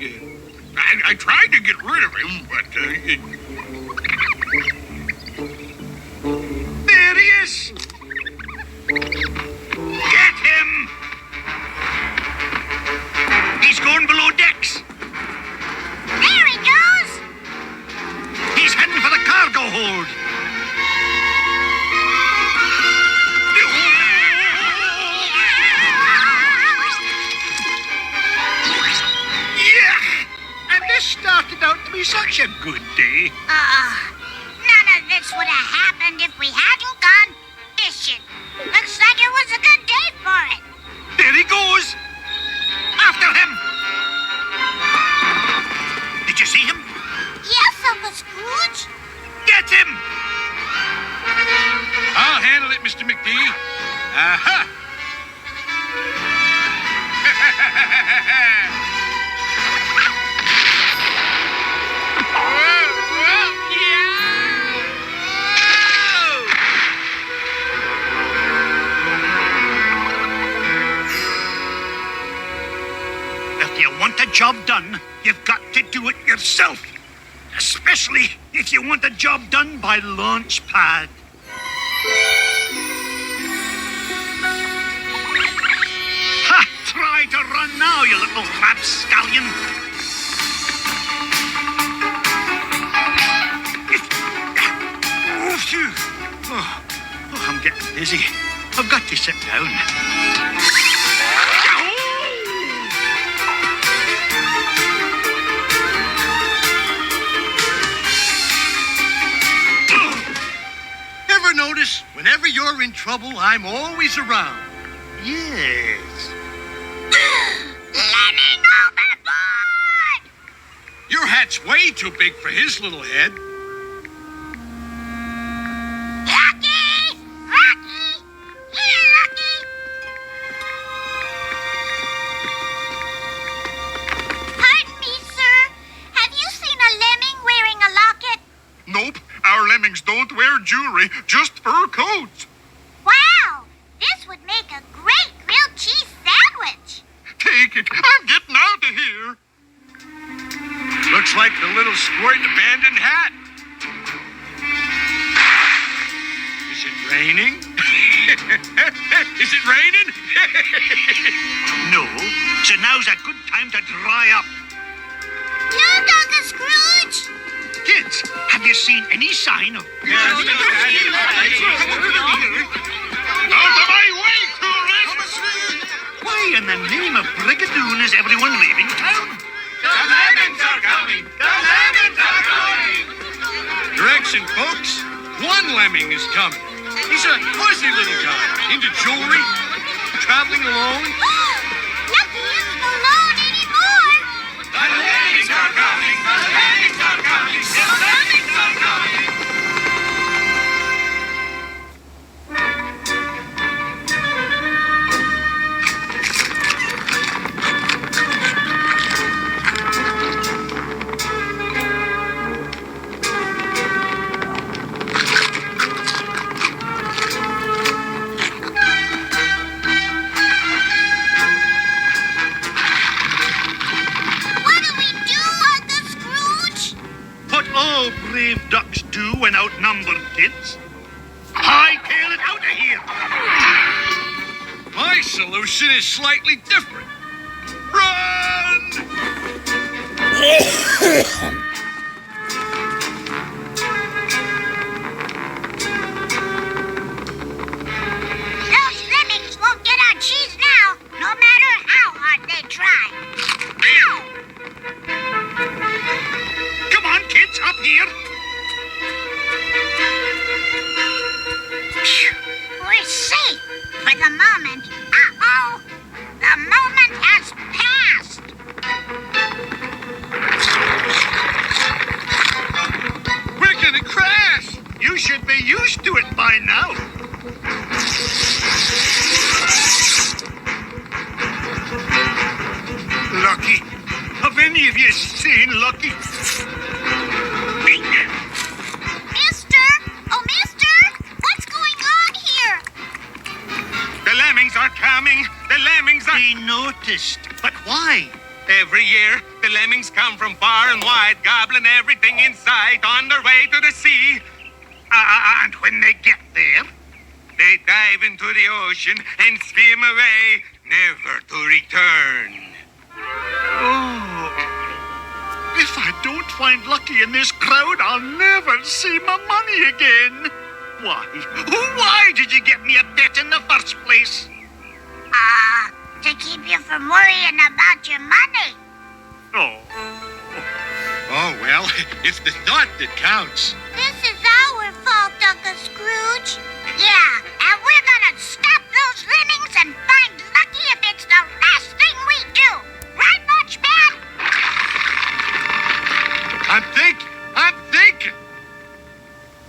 I tried to get rid of him, but there he is! Get him! He's going below decks. There he goes! He's heading for the cargo hold. This started out to be such a good day. None of this would have happened if we hadn't gone fishing. Looks like it was a good day for it. There he goes. After him. Did you see him? Yes, Uncle Scrooge. Get him. I'll handle it, Mr. McD. Aha. If you want a job done, you've got to do it yourself. Especially if you want a job done by Launchpad. Ha! Try to run now, you little rapscallion. Oh, phew. Oh, I'm getting dizzy. I've got to sit down. Ever notice, whenever you're in trouble, I'm always around? Yes. Lemming overboard! Your hat's way too big for his little head. Lucky! Lucky! Here, Lucky! Pardon me, sir. Have you seen a lemming wearing a locket? Nope, our lemmings don't wear jewelry, just fur coats. Wow! This would make a great grilled cheese sandwich. Take it. I'm getting out of here. Looks like the little squirt abandoned hat. Is it raining? Is it raining? No. So now's a good time to dry up. Look, Uncle Scrooge! Kids, have you seen any sign of... Out of my way, tourists! Why in the name of Brigadoon is everyone leaving town? The lemmings are coming! The lemmings are coming! Direction, folks. One lemming is coming. He's a fuzzy little guy. Into jewelry. Traveling alone. Lucky isn't alone anymore! The lemmings are coming! The lemmings are coming! The lemmings are coming! What do we do, Uncle Scrooge? What all brave ducks do when outnumbered, kids. Hightail it out of here. My solution is slightly different. Run! Those lemmings won't get our cheese now, no matter how hard they try. Ow! Come on, kids, up here. Phew, we're safe for the moment. Uh-oh! The moment has passed! We're gonna crash. You should be used to it by now. Lucky. Have any of you seen Lucky? Mister! Oh, mister! What's going on here? The lemmings are coming. The lemmings are... We noticed. But why? Every year, the the lemmings come from far and wide, gobbling everything in sight on their way to the sea. And when they get there, They dive into the ocean and swim away, never to return. oh, if I don't find Lucky in this crowd, I'll never see my money again. Why? Why did you get me a bet in the first place? To keep you from worrying about your money. Oh, Oh, well, it's the thought that counts. This is our fault, Uncle Scrooge. Yeah, and we're gonna stop those lemmings and find Lucky if it's the last thing we do. Right, Munchman? I'm thinking.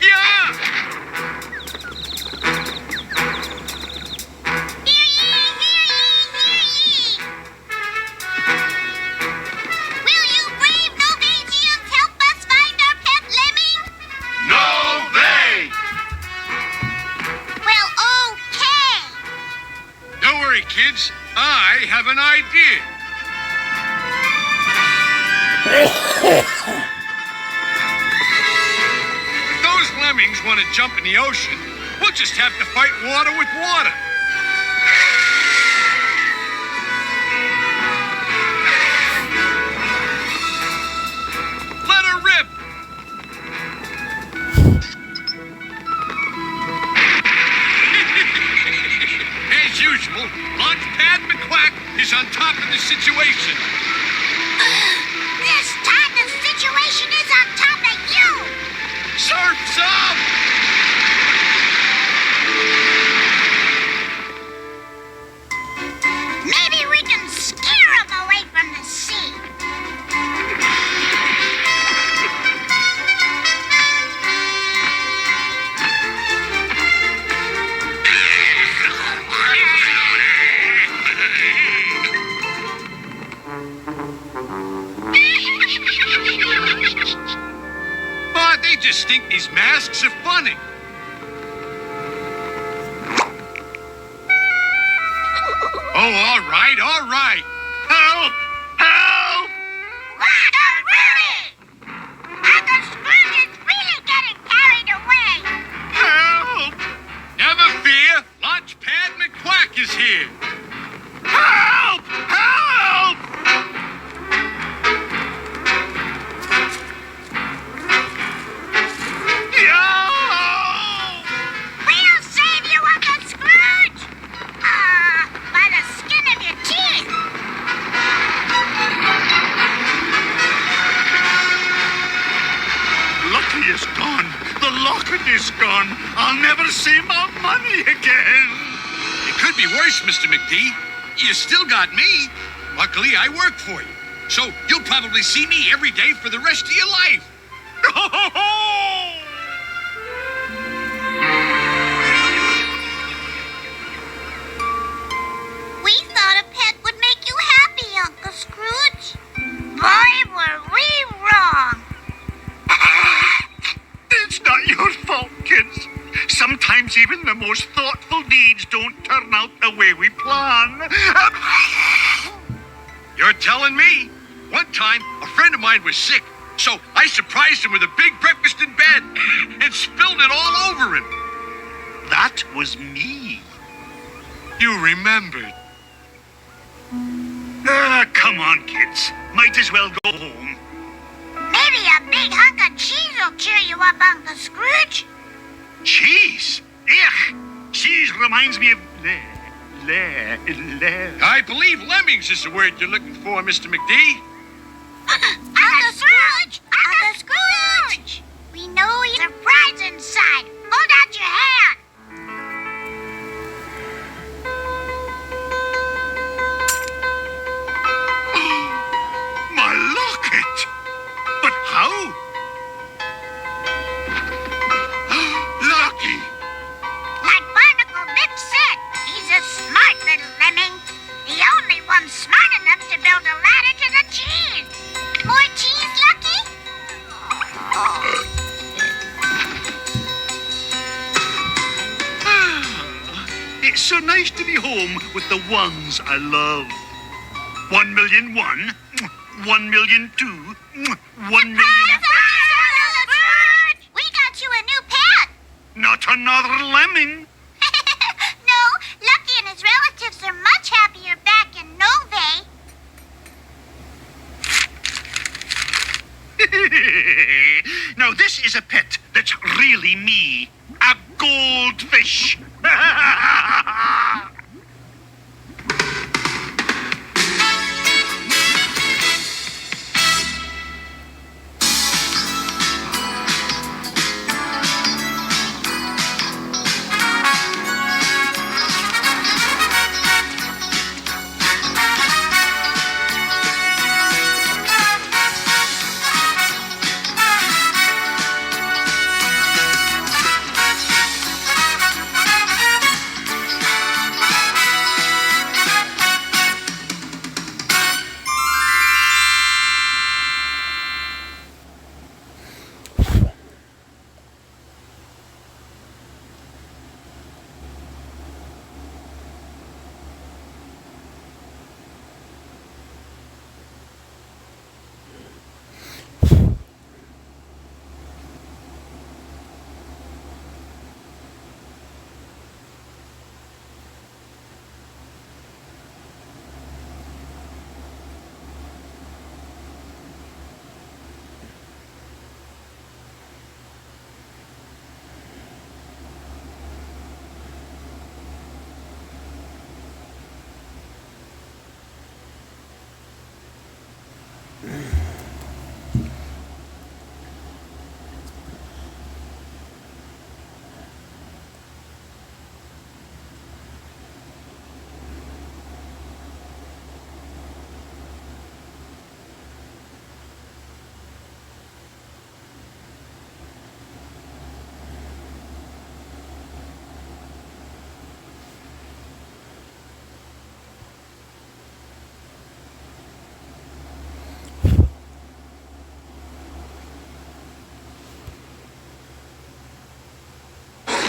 Yeah! Hear ye, hear ye, hear ye. Will you brave Novagians help us find our pet lemming? No way! Well, okay. Don't worry, kids. I have an idea. If those lemmings want to jump in the ocean, we'll just have to fight water with water. Let her rip. As usual, Launchpad McQuack is on top of the situation. This time the situation is on top of you. Surf's up! Maybe we can scare them away from the sea. Oh, they just think these masks are funny. Oh, all right. help! Help! Not really! Uncle Scrooge is really getting carried away. Help! Never fear, Launchpad McQuack is here. Help! Help! Yeah! We'll save you, Uncle Scrooge! By the skin of your teeth. Lucky is gone. The locket is gone. I'll never see my money again. It could be worse, Mr. McD. You still got me. Luckily, I work for you. So you'll probably see me every day for the rest of your life. We thought a pet would make you happy, Uncle Scrooge. Boy, were we wrong. It's not your fault, kids. Sometimes even the most thoughtful deeds don't turn out the way we plan. You're telling me? One time, a friend of mine was sick, so I surprised him with a big breakfast in bed and spilled it all over him. That was me. You remembered. Come on, kids. Might as well go home. Maybe a big hunk of cheese will cheer you up, Uncle Scrooge. Cheese? Ugh! Cheese reminds me of... I believe lemmings is the word you're looking for, Mr. McD. Uncle Scrooge! Uncle Scrooge! We know you're surprised inside. Hold out your hand. My locket! But how? Lucky! Like Barnacle Biff said, he's a smart little lemming. The only one smart enough to build a ladder to the cheese. More cheese, Lucky? It's so nice to be home with the ones I love. 1,000,001? 1 million too. 1 million. We got you a new pet. Not another lemming. No, Lucky and his relatives are much happier back in Nove. Now this is a pet that's really me. A goldfish.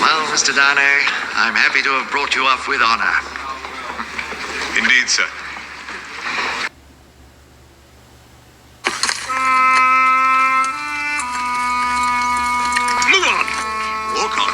Well, Mr. Donner, I'm happy to have brought you off with honor. Indeed, sir. Move on. Walk on.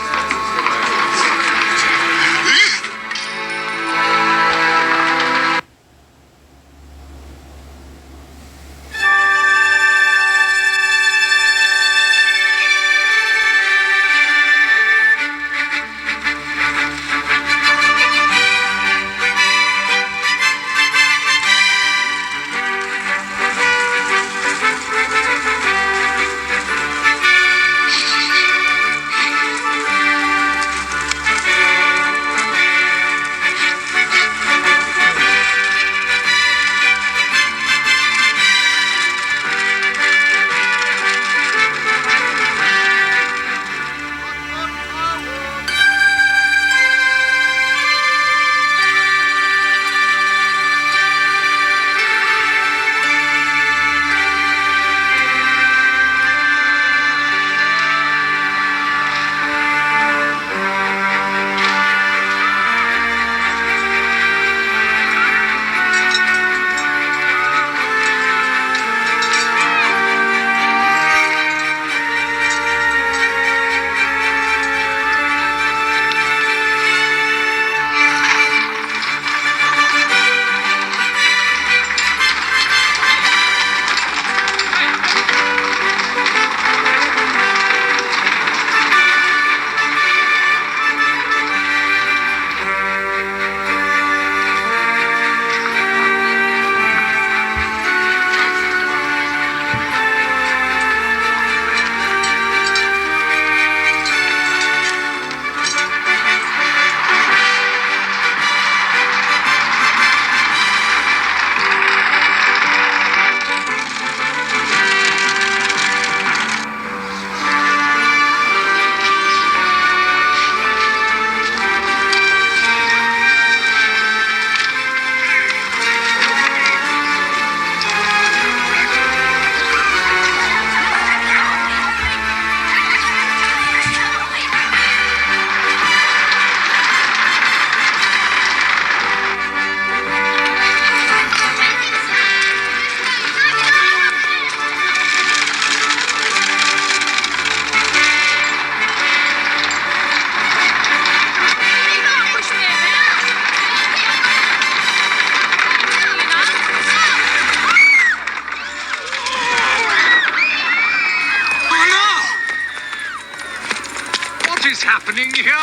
is happening here?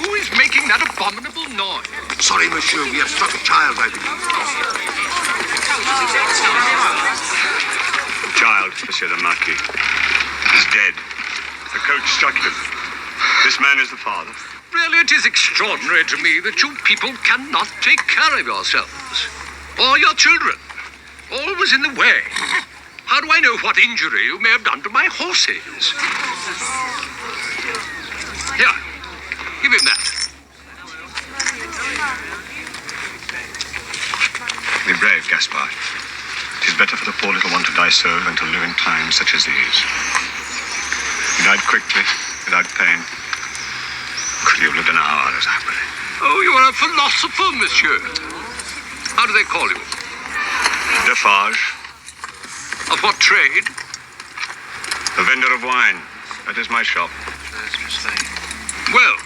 Who is making that abominable noise? Sorry, monsieur, we have struck a child, I believe. The child, Monsieur the Marquis, is dead. The coach struck him. This man is the father. Really, it is extraordinary to me that you people cannot take care of yourselves. Or your children. Always in the way. How do I know what injury you may have done to my horses? Here, give him that. Be brave, Gaspard. It is better for the poor little one to die so than to live in times such as these. He died quickly, without pain. Could you have lived an hour as happily? Oh, you are a philosopher, monsieur. How do they call you? Defarge, Of what trade? the vendor of wine. That is my shop. Well,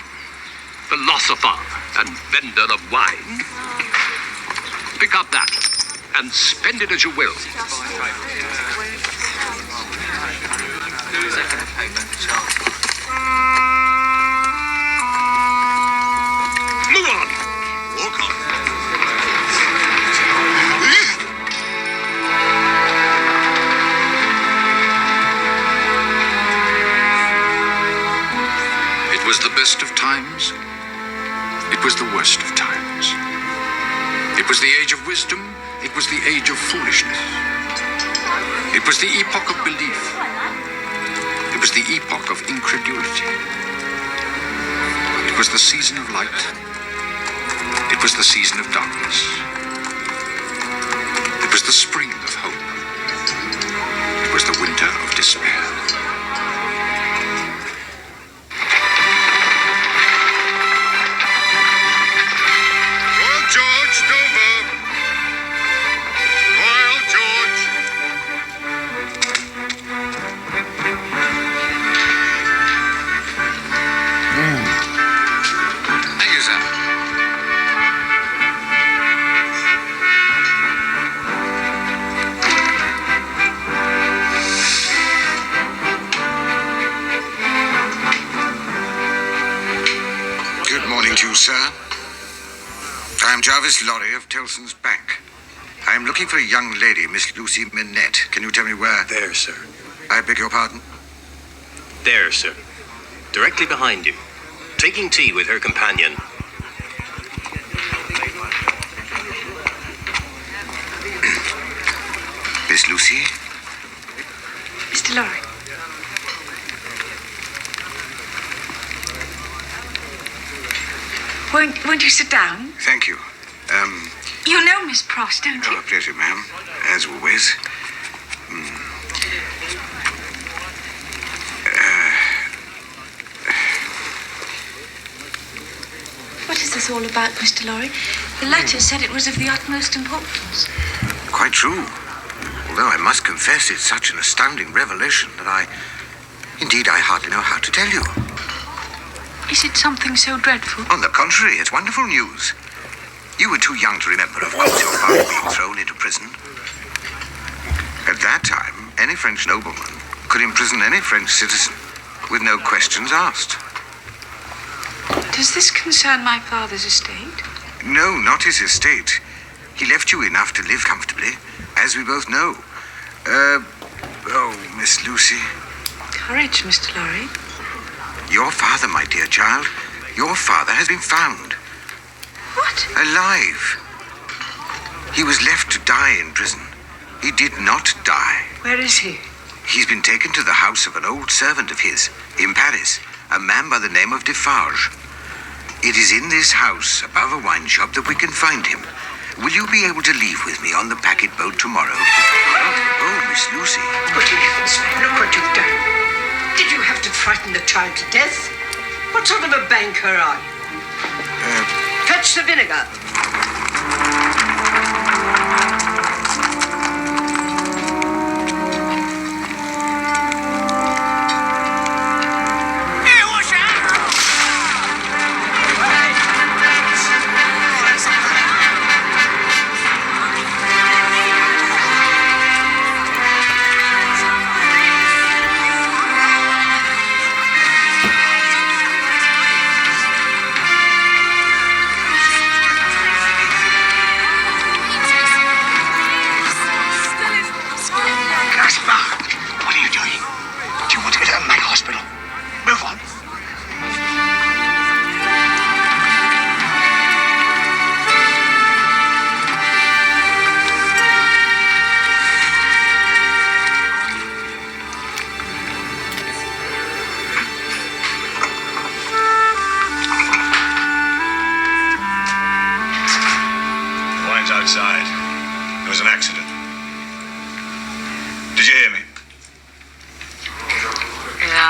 philosopher and vendor of wine. Pick up that and spend it as you will. Move on. Walk on. It was the best of times. It was the worst of times. It was the age of wisdom. It was the age of foolishness. It was the epoch of belief. It was the epoch of incredulity. It was the season of light. It was the season of darkness. It was the spring of hope. It was the winter of despair. Royal George, Dover. Royal George. Thank you, sir. Good morning to you, sir. I am Jarvis Lorry of Tellson's Bank. I am looking for a young lady, Miss Lucy Minette. Can you tell me where? There, sir. I beg your pardon? There, sir. Directly behind you. Taking tea with her companion. Miss Lucy? Mr. Lorry. Won't you sit down? Thank you. You know Miss Pross, don't you? Oh, a pleasure, ma'am. As always. What is this all about, Mr. Lorry? The letter said it was of the utmost importance. Quite true. Although I must confess it's such an astounding revelation that Indeed, I hardly know how to tell you. Is it something so dreadful? On the contrary, it's wonderful news. You were too young to remember, of course, your father being thrown into prison. At that time, any French nobleman could imprison any French citizen with no questions asked. Does this concern my father's estate? No, not his estate. He left you enough to live comfortably, as we both know. Miss Lucy. Courage, Mr. Lorry. Your father, my dear child, your father has been found. What? Alive. He was left to die in prison. He did not die. Where is he? He's been taken to the house of an old servant of his in Paris, a man by the name of Defarge. It is in this house, above a wine shop, that we can find him. Will you be able to leave with me on the packet boat tomorrow? Oh, Miss Lucy. Good heavens, look what you've done. Did you have to frighten the child to death? What sort of a banker are you? Fetch the vinegar.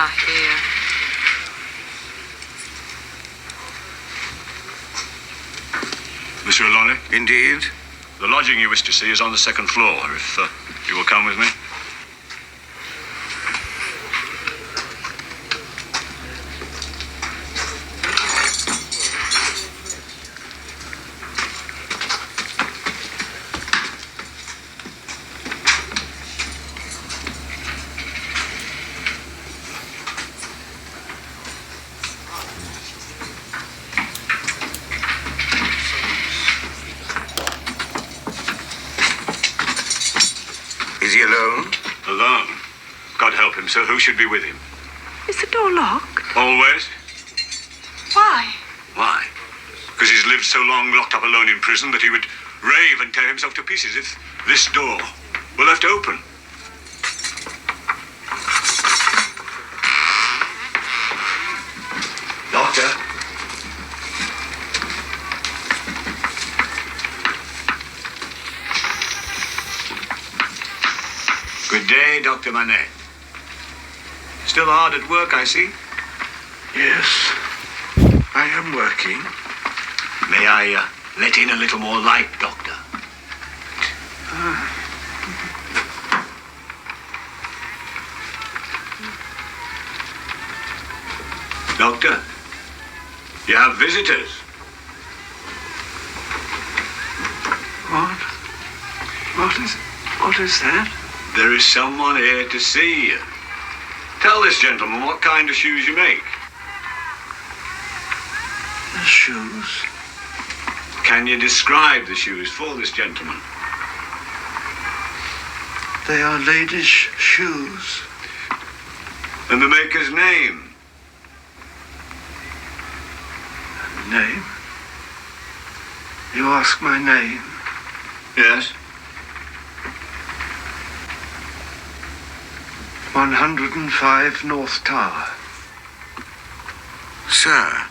Ah, here. Monsieur Lorry, Indeed. the lodging you wish to see is on the second floor, if you will come with me. Is he alone? Alone? God help him, sir. Who should be with him? Is the door locked? Always? Why? Why? Because he's lived so long locked up alone in prison that he would rave and tear himself to pieces if this door were left open. Doctor? Good day, Dr. Manet. Still hard at work, I see. Yes, I am working. May I let in a little more light, Doctor? Doctor, you have visitors. What is that? There is someone here to see you. Tell this gentleman what kind of shoes you make. The shoes? Can you describe the shoes for this gentleman? They are ladies' shoes. And the maker's name? Name? You ask my name? Yes. 105 North Tower. Sir,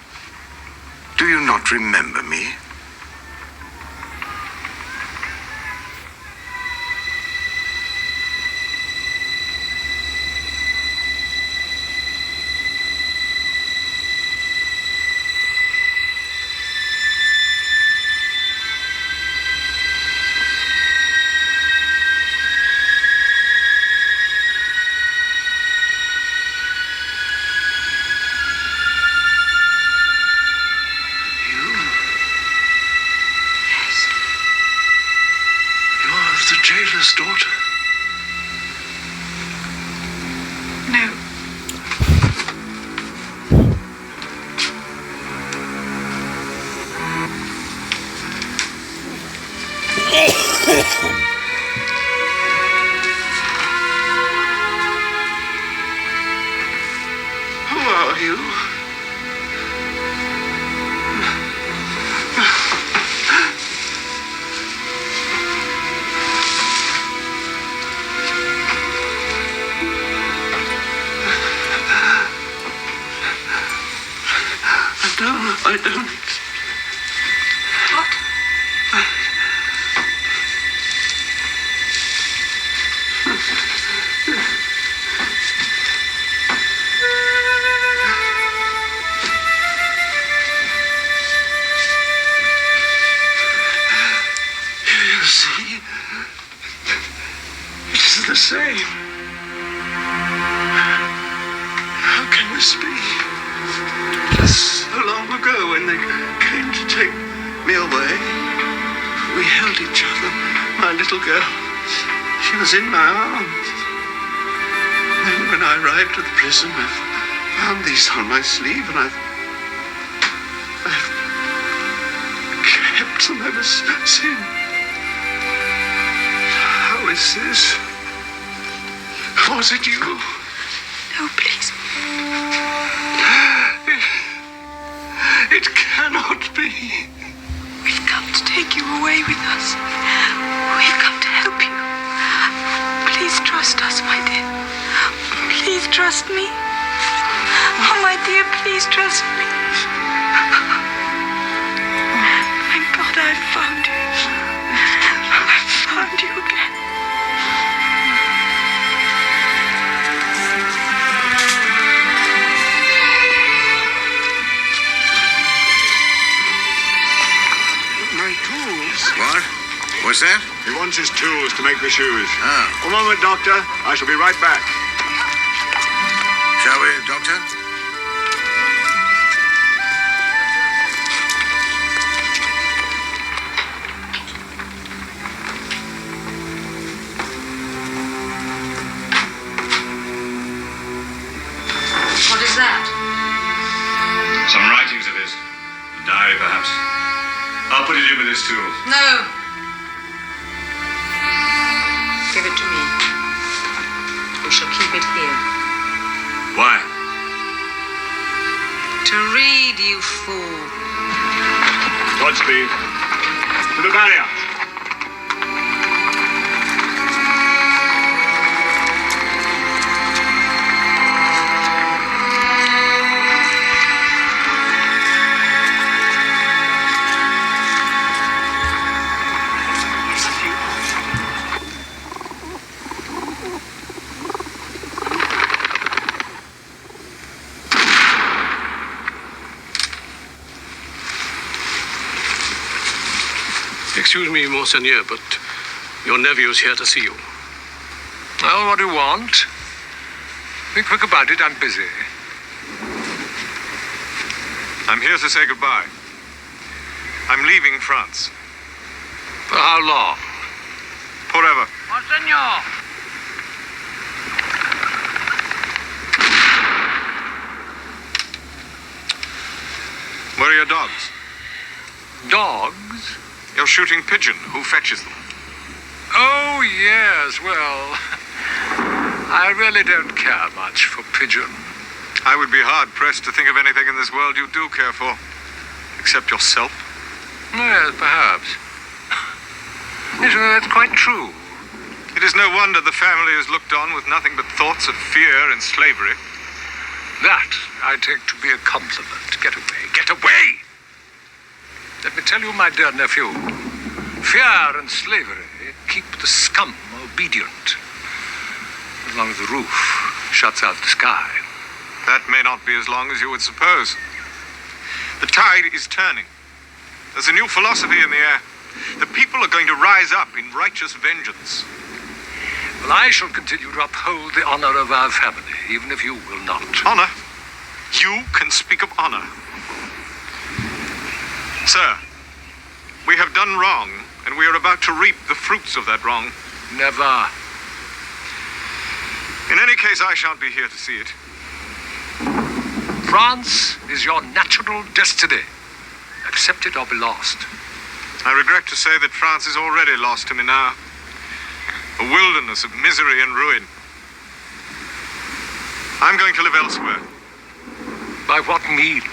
do you not remember me? The jailer's daughter. No. Who are you? I don't. What? You see, it's the same. How can this be? So long ago when they came to take me away, we held each other, my little girl. She was in my arms. Then when I arrived at the prison, I found these on my sleeve and I've kept them ever since. How is this? Was it you? No, please. It cannot be. We've come to take you away with us. We've come to help you. Please trust us, my dear. Please trust me. Oh, my dear, please trust me. Thank God I've found you. I've found you again. What's that? He wants his tools to make the shoes. Oh. A moment, Doctor. I shall be right back. Shall we, Doctor? What is that? Some writings of his. A diary, perhaps. I'll put it in with his tools. No. Give it to me. You shall keep it here. Why? To read, you fool. Godspeed. To the barrier. Excuse me, Monseigneur, but your nephew's here to see you. Well, what do you want? Be quick about it, I'm busy. I'm here to say goodbye. I'm leaving France. For how long? Forever. Monseigneur! Where are your dogs? Dogs? You're shooting pigeon. Who fetches them? Oh, yes, well, I really don't care much for pigeon. I would be hard-pressed to think of anything in this world you do care for. Except yourself. Yes, perhaps. Yes, well, that's quite true. It is no wonder the family is looked on with nothing but thoughts of fear and slavery. That I take to be a compliment. Get away, get away! Let me tell you, my dear nephew, fear and slavery keep the scum obedient. As long as the roof shuts out the sky. That may not be as long as you would suppose. The tide is turning. There's a new philosophy in the air. The people are going to rise up in righteous vengeance. Well, I shall continue to uphold the honor of our family, even if you will not. Honor? You can speak of honor. Sir, we have done wrong, and we are about to reap the fruits of that wrong. Never. In any case, I shan't be here to see it. France is your natural destiny. Accept it or be lost. I regret to say that France is already lost to me now. A wilderness of misery and ruin. I'm going to live elsewhere. By what means?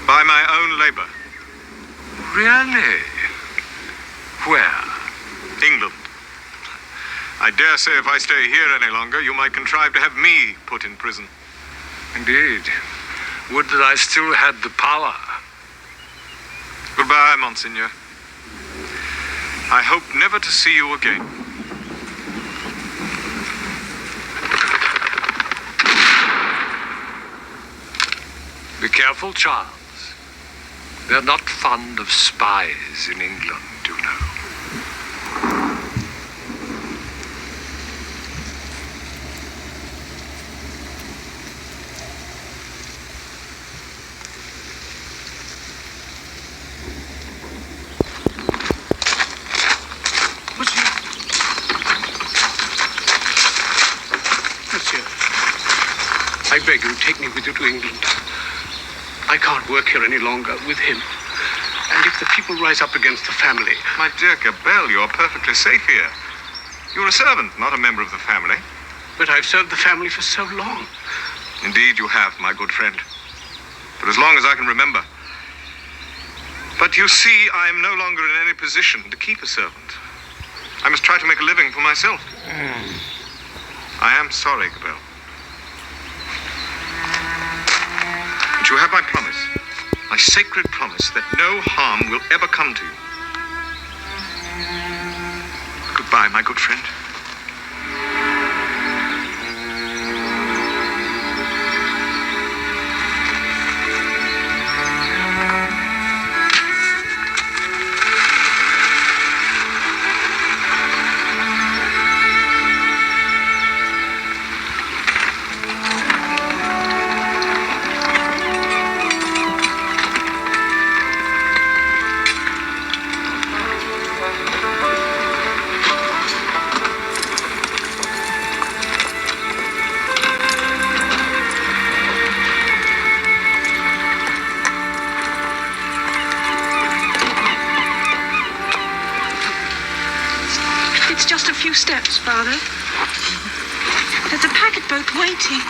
By my own labor. Really? Where? England. I dare say if I stay here any longer, you might contrive to have me put in prison. Indeed. Would that I still had the power. Goodbye, Monseigneur. I hope never to see you again. Be careful, Charles. They're not fond of spies in England, you know. Monsieur, I beg you, take me with you to England. I can't work here any longer with him. And if the people rise up against the family... My dear Gabelle, you are perfectly safe here. You're a servant, not a member of the family. But I've served the family for so long. Indeed you have, my good friend. For as long as I can remember. But you see, I am no longer in any position to keep a servant. I must try to make a living for myself. I am sorry, Gabelle. But you have my promise. My sacred promise that no harm will ever come to you. Goodbye, my good friend. few steps, Father. There's a packet boat waiting.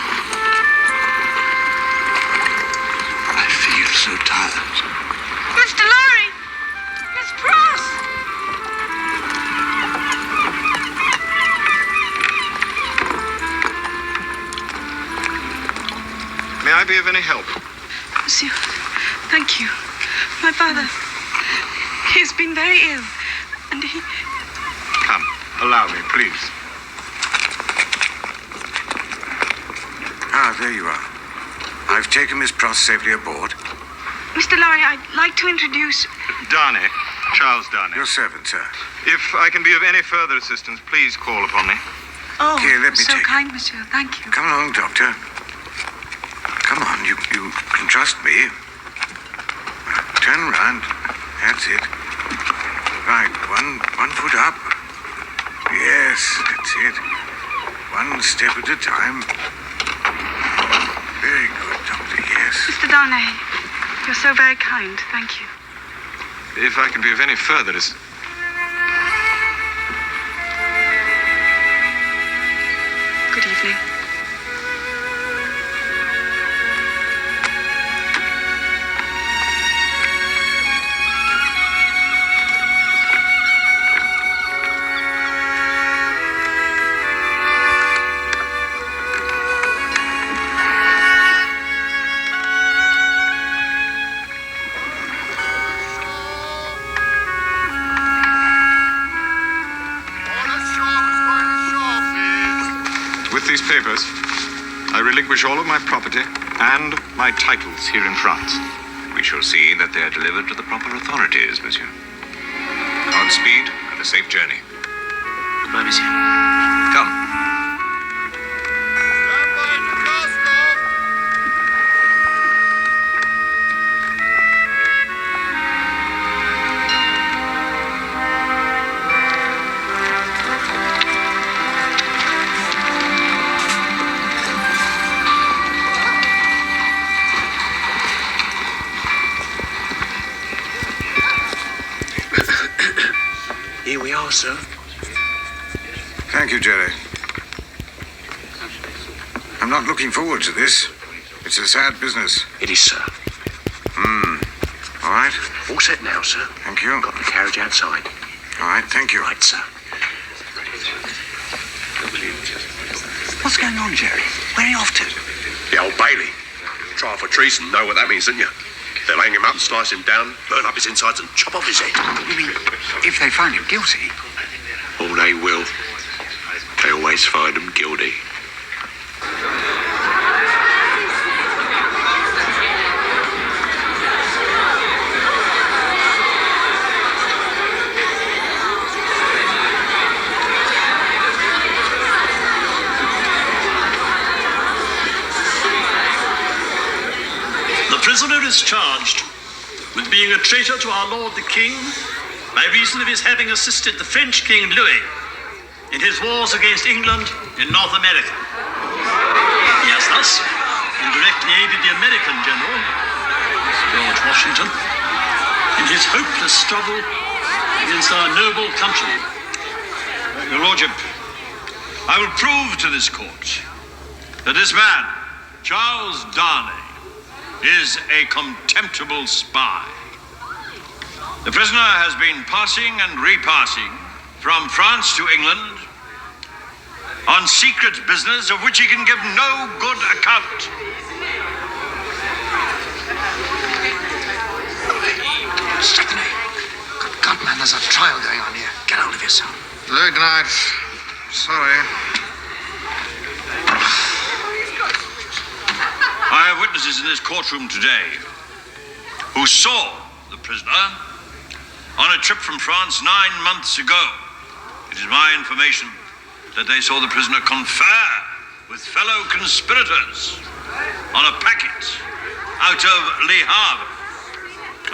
I feel so tired. Mr. Lorry! Miss Pross! May I be of any help? Monsieur, thank you. My father, he has been very ill, and he... Come, allow me, please. Ah, there you are. I've taken Miss Pross safely aboard. Mr. Lorry, I'd like to introduce... Darnay, Charles Darnay. Your servant, sir. If I can be of any further assistance, please call upon me. Oh, Here, let me so take it. kind, Monsieur. Thank you. Come along, Doctor. Come on, you can trust me. Turn around. That's it. Right, one foot up. Yes, that's it. One step at a time. Very good, Doctor, yes. Mr. Darnay, you're so very kind. Thank you. If I can be of any further assistance... Good evening. With these papers, I relinquish all of my property and my titles here in France. We shall see that they are delivered to the proper authorities, monsieur. Godspeed and a safe journey. Goodbye, monsieur. Come. Here we are, sir. Thank you, Jerry. I'm not looking forward to this. It's a sad business. It is, sir. All right? All set now, sir. Thank you. Got the carriage outside. All right, thank you. Right, sir. What's going on, Jerry? Where are you off to? The Old Bailey. Trial for treason, know what that means, don't you? They'll hang him up and slice him down, burn up his insides and chop off his head. You mean, if they find him guilty? Oh, they will. They always find him guilty. The prisoner is charged with being a traitor to our Lord the King by reason of his having assisted the French King Louis in his wars against England in North America. He has thus indirectly aided the American general, George Washington, in his hopeless struggle against our noble country. Your Lordship, I will prove to this court that this man, Charles Darnay, is a contemptible spy. The prisoner has been passing and repassing from France to England on secret business of which he can give no good account. Stephanie. Good God, man, there's a trial going on here. Get hold of yourself. Late night. Sorry. I have witnesses in this courtroom today who saw the prisoner on a trip from France 9 months ago. It is my information that they saw the prisoner confer with fellow conspirators on a packet out of Le Havre.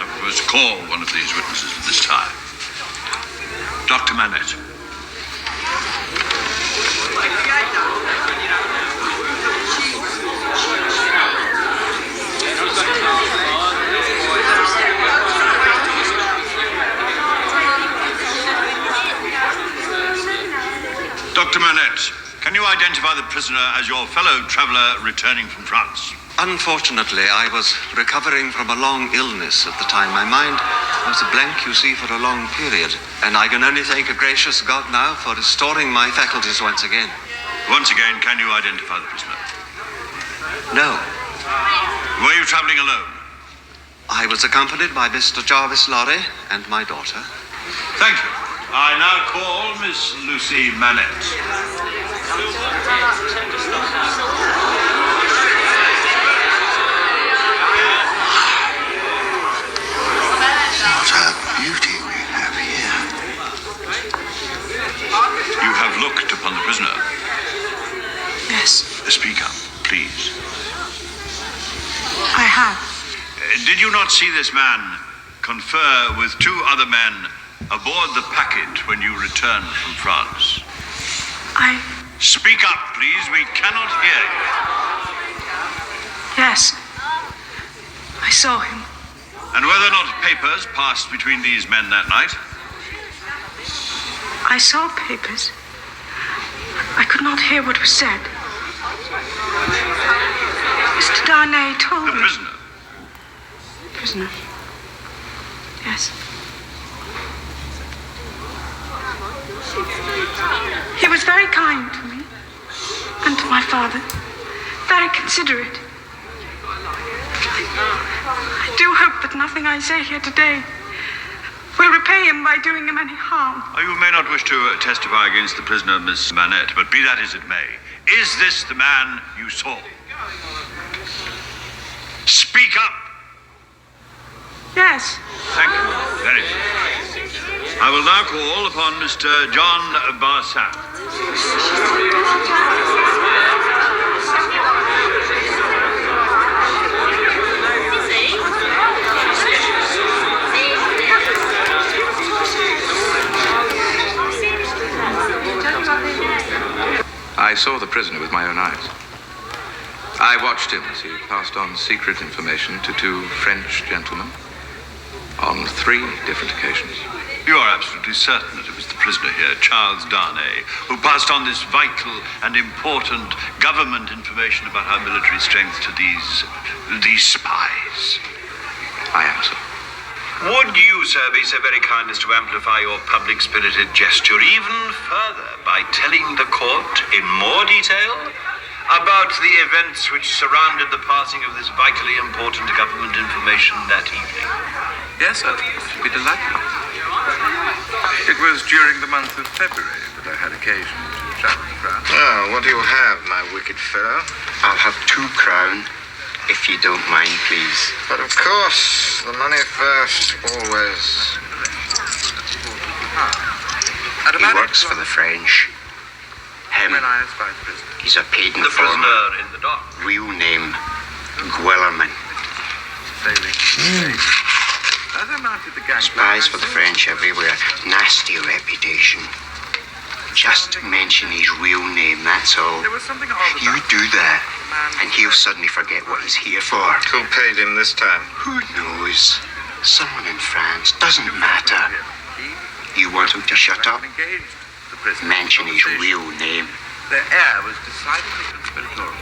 I propose to call one of these witnesses at this time. Dr. Manette. Manette, can you identify the prisoner as your fellow traveler returning from France? Unfortunately, I was recovering from a long illness at the time. My mind was a blank, you see, for a long period. And I can only thank a gracious God now for restoring my faculties once again. Once again, can you identify the prisoner? No. Were you traveling alone? I was accompanied by Mr. Jarvis Lorry and my daughter. Thank you. I now call Miss Lucy Manette. What a beauty we have here. You have looked upon the prisoner. Yes, Speak up, please. I have. Did you not see this man confer with two other men aboard the packet when you returned from France? Speak up, please. We cannot hear you. Yes. I saw him. And were there not papers passed between these men that night? I saw papers. I could not hear what was said. Mr. Darnay told me. The prisoner? Prisoner. Yes. He was very kind to me and to my father. Very considerate. I do hope that nothing I say here today will repay him by doing him any harm. You may not wish to testify against the prisoner, Miss Manette, but be that as it may, is this the man you saw? Speak up! Yes. Thank you. Very good. I will now call upon Mr. John Barsat. I saw the prisoner with my own eyes. I watched him as he passed on secret information to two French gentlemen on 3 different occasions. You are absolutely certain that it was the prisoner here, Charles Darnay, who passed on this vital and important government information about our military strength to these spies? I am, sir. Would you, sir, be so very kind as to amplify your public-spirited gesture even further by telling the court in more detail about the events which surrounded the passing of this vitally important government information that evening? Yes, sir. I should be delighted. It was during the month of February that I had occasion to travel to France. Oh, what do you have, my wicked fellow? I'll have 2 crown, if you don't mind, please. But of course, the money first, always. He works for the French. Him. When I espied the prisoner. He's a paid The informer. prisoner in the dock. Real name, Guillermin. As I mounted the gang, Spies for the French everywhere. Nasty reputation. Just mention his real name, that's all. There was something odd You do that, and he'll suddenly forget what he's here for. Who paid him this time? Who knows? Someone in France. Doesn't matter. You want him to shut up? Mention his real name. Their air was decidedly conspiratorial.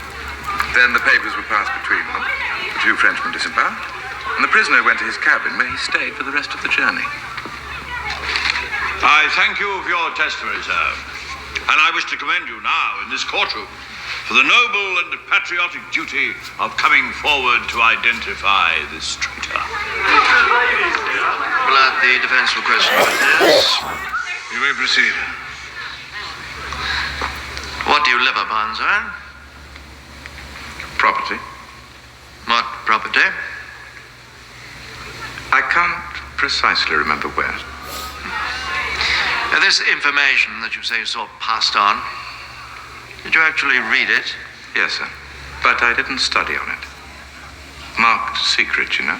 Then the papers were passed between them. The 2 Frenchmen disembarked, and the prisoner went to his cabin, where he stayed for the rest of the journey. I thank you for your testimony, sir. And I wish to commend you now in this courtroom for the noble and patriotic duty of coming forward to identify this traitor. Will add the defense for question witness. You may proceed. What do you live upon, sir? Property? What property? I can't precisely remember where. This information that you say you saw passed on, did you actually read it? Yes, sir. But I didn't study on it. Marked secret, you know.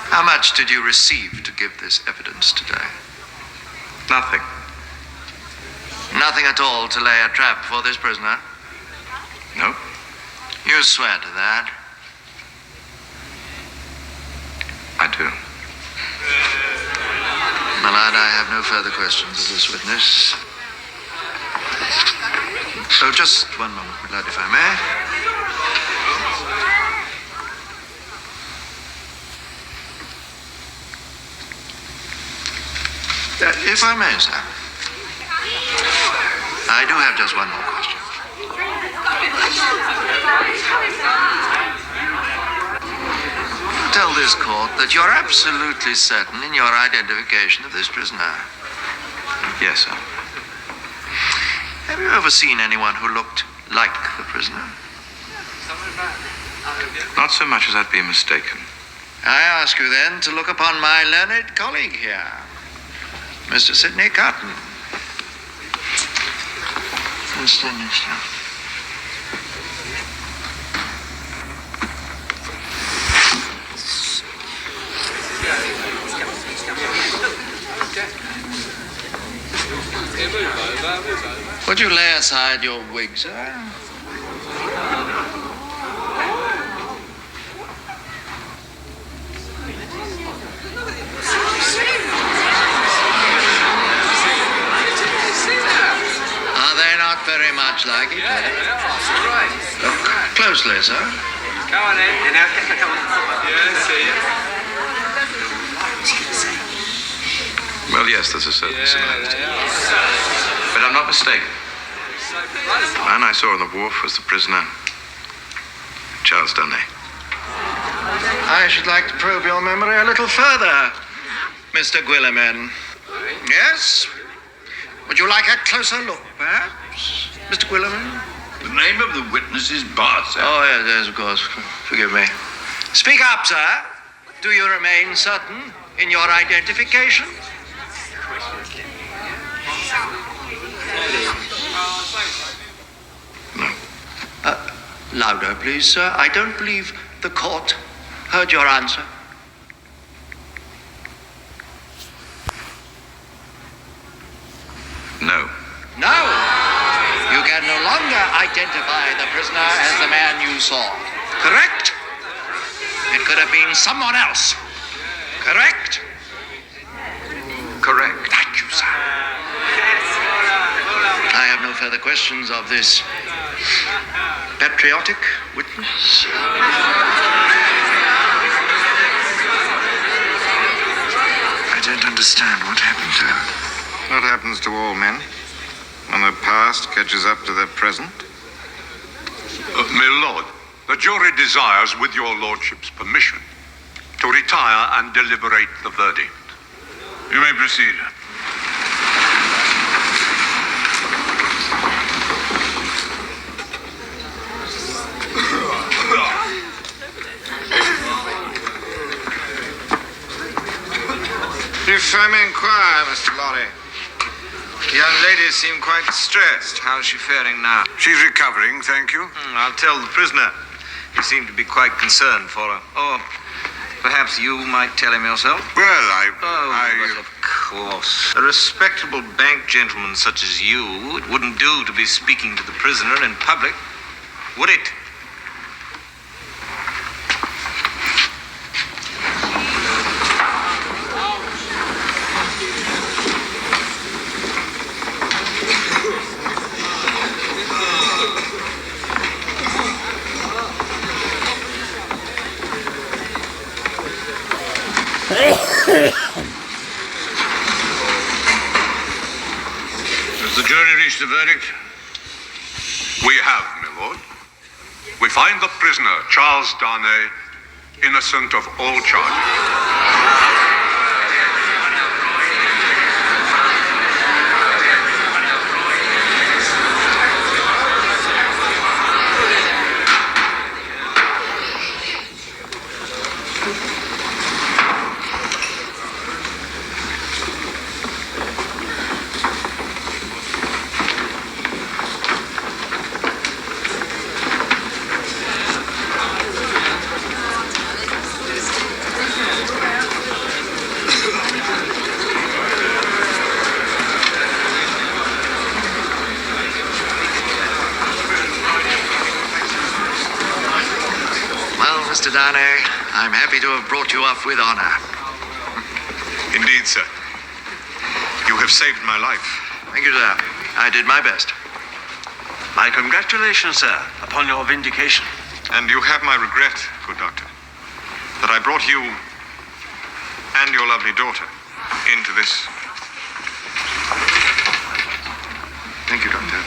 How much did you receive to give this evidence today? Nothing. Nothing at all to lay a trap for this prisoner? No. You swear to that? I do. My lad, I have no further questions of this witness. Oh, just one moment, my lad, if I may. If I may, sir. I do have just one more question. Tell this court that you're absolutely certain in your identification of this prisoner. Yes, sir. Have you ever seen anyone who looked like the prisoner? Not so much as I'd be mistaken. I ask you then to look upon my learned colleague here, Mr. Sidney Cotton. Mr. Would you lay aside your wig, sir? Are they not very much like each other? Look closely, sir. Come on, in. Well, yes, there's a certain similarity. But I'm not mistaken. The man I saw on the wharf was the prisoner, Charles Darnay. I should like to probe your memory a little further, Mr. Guilliman. Yes? Would you like a closer look, perhaps, Mr. Guilliman? The name of the witness is Bart, sir. Oh, yes, of course. Forgive me. Speak up, sir. Do you remain certain in your identification? No. Louder, please, sir. I don't believe the court heard your answer. No. No! You can no longer identify the prisoner as the man you saw. Correct? It could have been someone else. Correct? Correct. Thank you, sir. I have no further questions of this patriotic witness. I don't understand what happened to him. What happens to all men when the past catches up to the present? My lord, the jury desires, with your lordship's permission, to retire and deliberate the verdict. You may proceed. If I may inquire, Mr. Lorry, the young lady seemed quite distressed. How is she faring now? She's recovering, thank you. I'll tell the prisoner. He seemed to be quite concerned for her. Or perhaps you might tell him yourself? Well, but of course. A respectable bank gentleman such as you, it wouldn't do to be speaking to the prisoner in public, would it? Has the jury reached a verdict? We have, my lord. We find the prisoner, Charles Darnay, innocent of all charges. Mr. Darnay, I'm happy to have brought you off with honor. Indeed, sir. You have saved my life. Thank you, sir. I did my best. My congratulations, sir, upon your vindication. And you have my regret, good doctor, that I brought you and your lovely daughter into this. Thank you, Doctor.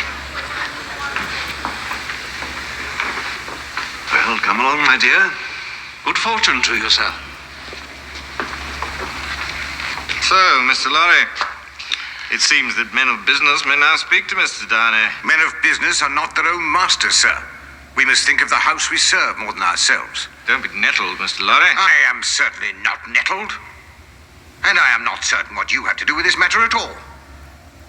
Well, come along, my dear. Good fortune to you, sir. So, Mr. Lorry, it seems that men of business may now speak to Mr. Darnay. Men of business are not their own masters, sir. We must think of the house we serve more than ourselves. Don't be nettled, Mr. Lorry. I am certainly not nettled. And I am not certain what you have to do with this matter at all.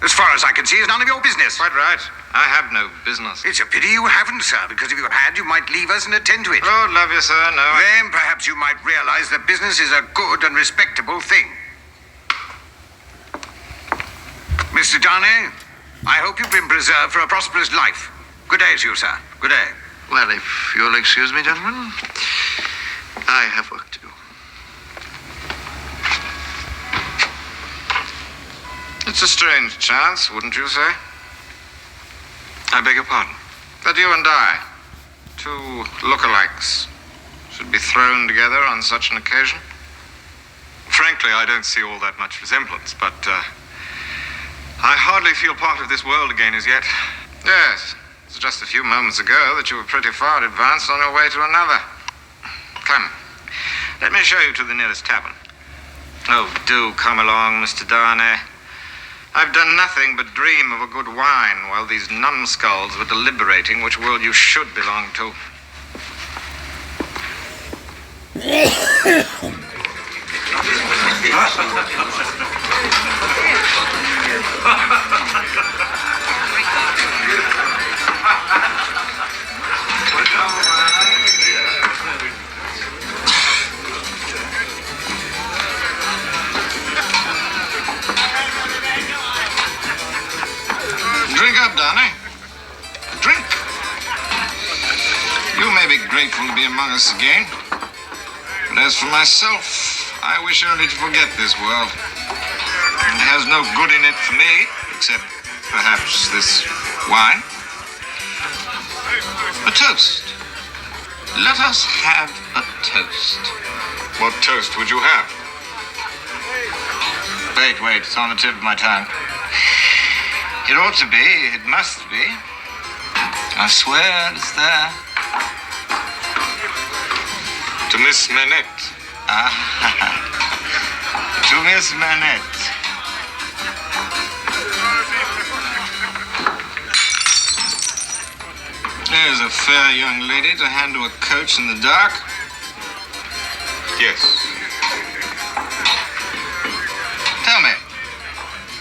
As far as I can see, it's none of your business. Quite right. I have no business. It's a pity you haven't, sir, because if you had, you might leave us and attend to it. Lord love you, sir, no. Then perhaps you might realize that business is a good and respectable thing. Mr. Darnay, I hope you've been preserved for a prosperous life. Good day to you, sir. Good day. Well, if you'll excuse me, gentlemen, I have work to do. It's a strange chance, wouldn't you say? I beg your pardon. That you and I, two lookalikes, should be thrown together on such an occasion. Frankly, I don't see all that much resemblance, but I hardly feel part of this world again as yet. Yes, it's just a few moments ago that you were pretty far advanced on your way to another. Come, let me show you to the nearest tavern. Oh, do come along, Mr. Darnay. I've done nothing but dream of a good wine while these numbskulls were deliberating which world you should belong to. Drink up, Darnay. Drink. You may be grateful to be among us again. But as for myself, I wish only to forget this world. It has no good in it for me, except perhaps this wine. A toast. Let us have a toast. What toast would you have? Wait, it's on the tip of my tongue. It ought to be, it must be. I swear it's there. To Miss Manette. To Miss Manette. There's a fair young lady to hand to a coach in the dark. Yes. Tell me,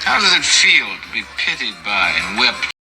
how does it feel to be pitied by and wept